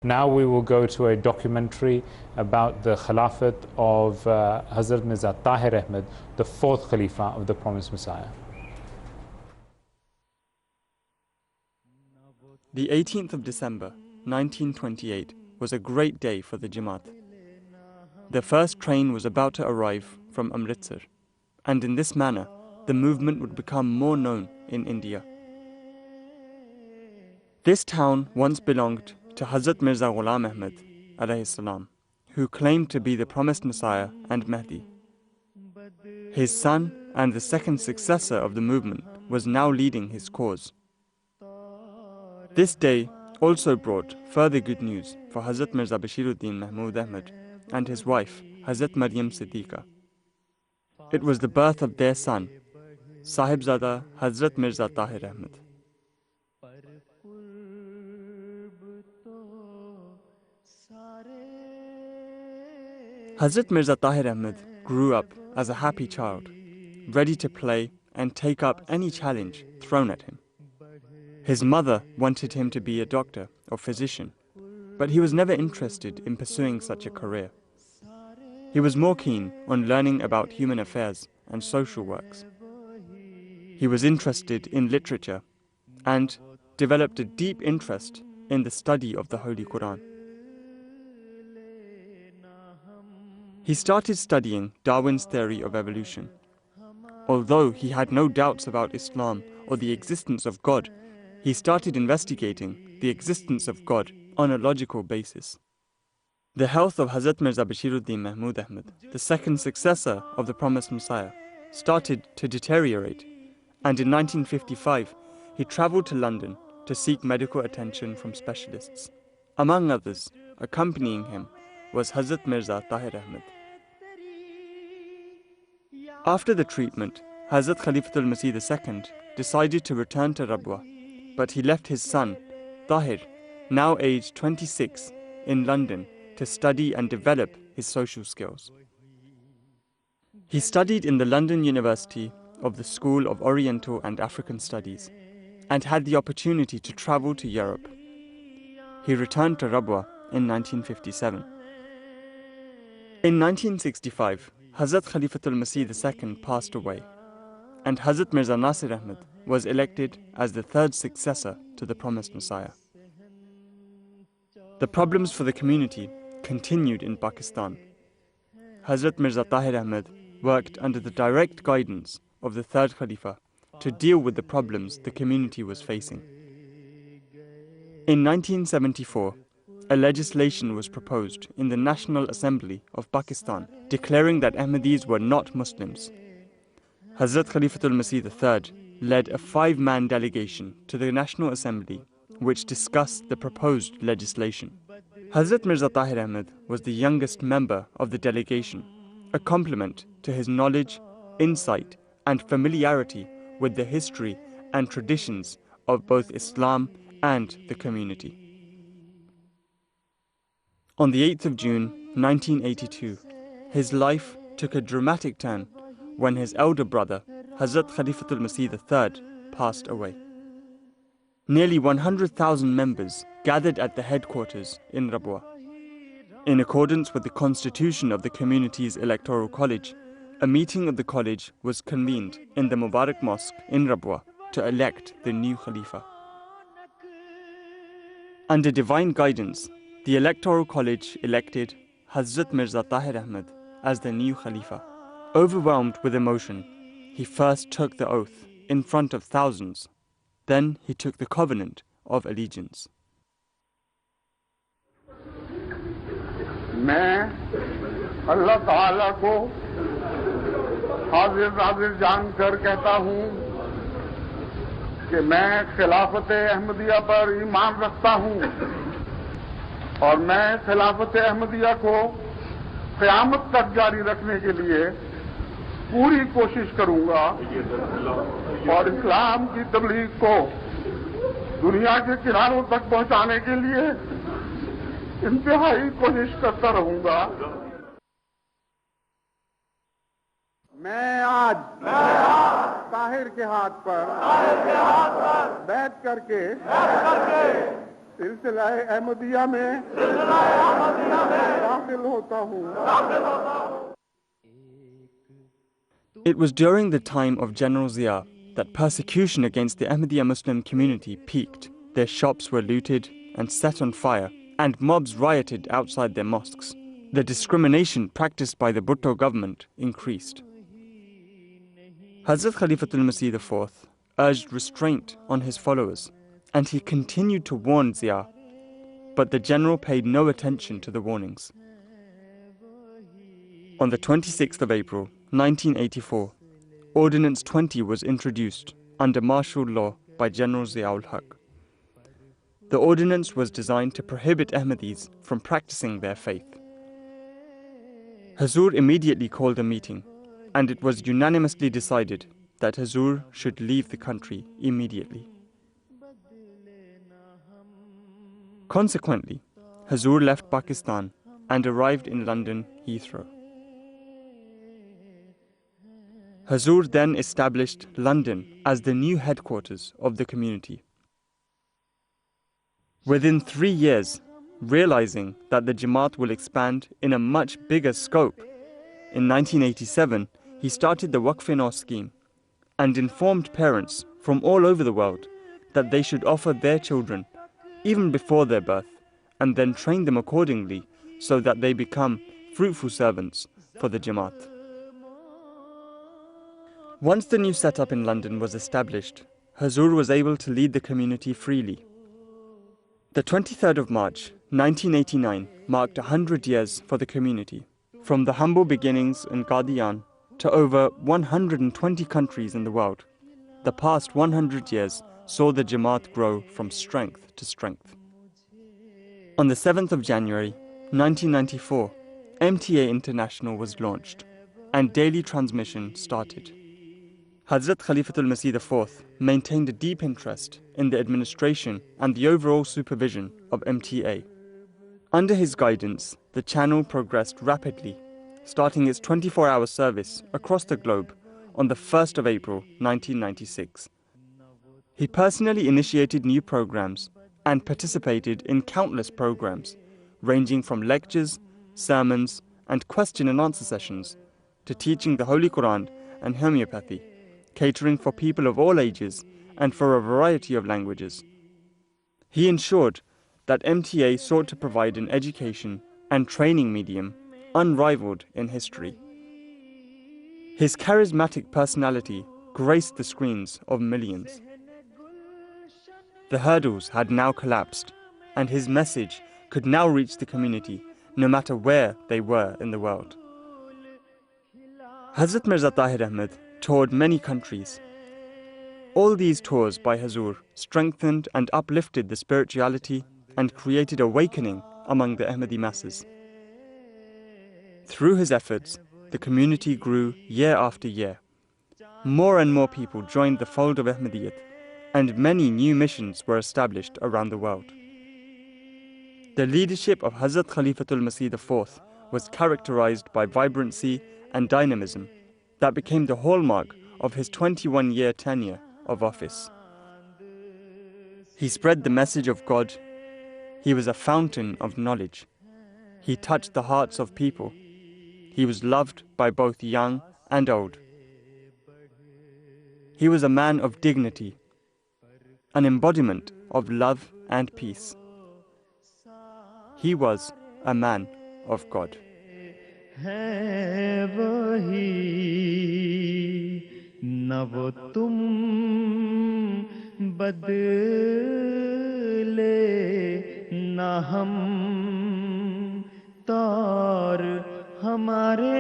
Now we will go to a documentary about the Khilafat of Hazrat Mirza Tahir Ahmad, the fourth Khalifa of the Promised Messiah. The 18th of December, 1928 was a great day for the Jamaat. The first train was about to arrive from Amritsar, and in this manner, the movement would become more known in India. This town once belonged to Hazrat Mirza Ghulam Ahmad, alayhi salam, who claimed to be the promised Messiah and Mahdi. His son and the second successor of the movement was now leading his cause. This day also brought further good news for Hazrat Mirza Bashiruddin Mahmud Ahmad and his wife, Hazrat Maryam Siddiqa. It was the birth of their son, Sahibzada Hazrat Mirza Tahir Ahmad. Hazrat Mirza Tahir Ahmad grew up as a happy child, ready to play and take up any challenge thrown at him. His mother wanted him to be a doctor or physician, but he was never interested in pursuing such a career. He was more keen on learning about human affairs and social works. He was interested in literature and developed a deep interest in the study of the Holy Quran. He started studying Darwin's theory of evolution. Although he had no doubts about Islam or the existence of God, he started investigating the existence of God on a logical basis. The health of Hazrat Mirza Bashiruddin Mahmud Ahmad, the second successor of the Promised Messiah, started to deteriorate, and in 1955 he travelled to London to seek medical attention from specialists. Among others, accompanying him was Hazrat Mirza Tahir Ahmad. After the treatment, Hazrat Khalifa II decided to return to Rabwa, but he left his son, Tahir, now aged 26, in London to study and develop his social skills. He studied in the London University of the School of Oriental and African Studies and had the opportunity to travel to Europe. He returned to Rabwa in 1957. In 1965, Hazrat Khalifa II passed away, and Hazrat Mirza Nasir Ahmad was elected as the third successor to the Promised Messiah. The problems for the community continued in Pakistan. Hazrat Mirza Tahir Ahmad worked under the direct guidance of the third Khalifa to deal with the problems the community was facing. In 1974, a legislation was proposed in the National Assembly of Pakistan declaring that Ahmadis were not Muslims. Hazrat Khalifa III led a 5-man delegation to the National Assembly which discussed the proposed legislation. Hazrat Mirza Tahir Ahmad was the youngest member of the delegation, a compliment to his knowledge, insight and familiarity with the history and traditions of both Islam and the community. On the 8th of June 1982, his life took a dramatic turn when his elder brother, Hazrat Khalifa III, passed away. Nearly 100,000 members gathered at the headquarters in Rabwa. In accordance with the constitution of the community's electoral college, a meeting of the college was convened in the Mubarak Mosque in Rabwa to elect the new Khalifa. Under divine guidance, the electoral college elected Hazrat Mirza Tahir Ahmad as the new Khalifa. Overwhelmed with emotion, he first took the oath in front of thousands. Then he took the covenant of allegiance. मैं अल्लाह ताला को हाजिर नाजिर जानकर कहता हूँ कि मैं खिलाफत अहमदिया पर ईमान रखता हूँ और मैं खिलाफत अहमदिया को क़यामत तक जारी रखने के लिए पूरी कोशिश करूंगा और इस्लाम की तबलीग को दुनिया के किनारों तक पहुंचाने के लिए इंतहाई कोशिश करता रहूंगा। मैं आज ताहिर के हाथ पर बैठ करके सिलसिला अहमदिया में दाखिल होता हूँ। It was during the time of General Zia that persecution against the Ahmadiyya Muslim community peaked. Their shops were looted and set on fire, and mobs rioted outside their mosques. The discrimination practiced by the Bhutto government increased. Hazrat Khalifatul Masih IV urged restraint on his followers, and he continued to warn Zia, but the general paid no attention to the warnings. On the 26th of April, 1984, Ordinance 20 was introduced under martial law by General Zia-ul-Haq. The ordinance was designed to prohibit Ahmadis from practicing their faith. Hazur immediately called a meeting, and it was unanimously decided that Hazur should leave the country immediately. Consequently, Hazur left Pakistan and arrived in London Heathrow. Hazur then established London as the new headquarters of the community. Within 3 years, realizing that the Jamaat will expand in a much bigger scope, in 1987 he started the Waqf-e-Nau scheme and informed parents from all over the world that they should offer their children even before their birth and then train them accordingly so that they become fruitful servants for the Jamaat. Once the new setup in London was established, Hazur was able to lead the community freely. The 23rd of March, 1989 marked 100 years for the community. From the humble beginnings in Qadian to over 120 countries in the world, the past 100 years saw the Jamaat grow from strength to strength. On the 7th of January, 1994, MTA International was launched and daily transmission started. Hazrat Khalifatul Masih IV maintained a deep interest in the administration and the overall supervision of MTA. Under his guidance, the channel progressed rapidly, starting its 24-hour service across the globe on the 1st of April 1996. He personally initiated new programs and participated in countless programs, ranging from lectures, sermons, and question and answer sessions, to teaching the Holy Quran and homeopathy, catering for people of all ages and for a variety of languages. He ensured that MTA sought to provide an education and training medium unrivaled in history. His charismatic personality graced the screens of millions. The hurdles had now collapsed, and his message could now reach the community no matter where they were in the world. Hazrat Mirza Tahir Ahmad toured many countries. All these tours by Hazur strengthened and uplifted the spirituality and created awakening among the Ahmadi masses. Through his efforts, the community grew year after year. More and more people joined the fold of Ahmadiyyat, and many new missions were established around the world. The leadership of Hazrat Khalifatul Masih IV was characterized by vibrancy and dynamism that became the hallmark of his 21-year tenure of office. He spread the message of God. He was a fountain of knowledge. He touched the hearts of people. He was loved by both young and old. He was a man of dignity, an embodiment of love and peace. He was a man of God. है वही न वो तुम बदले न हम तौर हमारे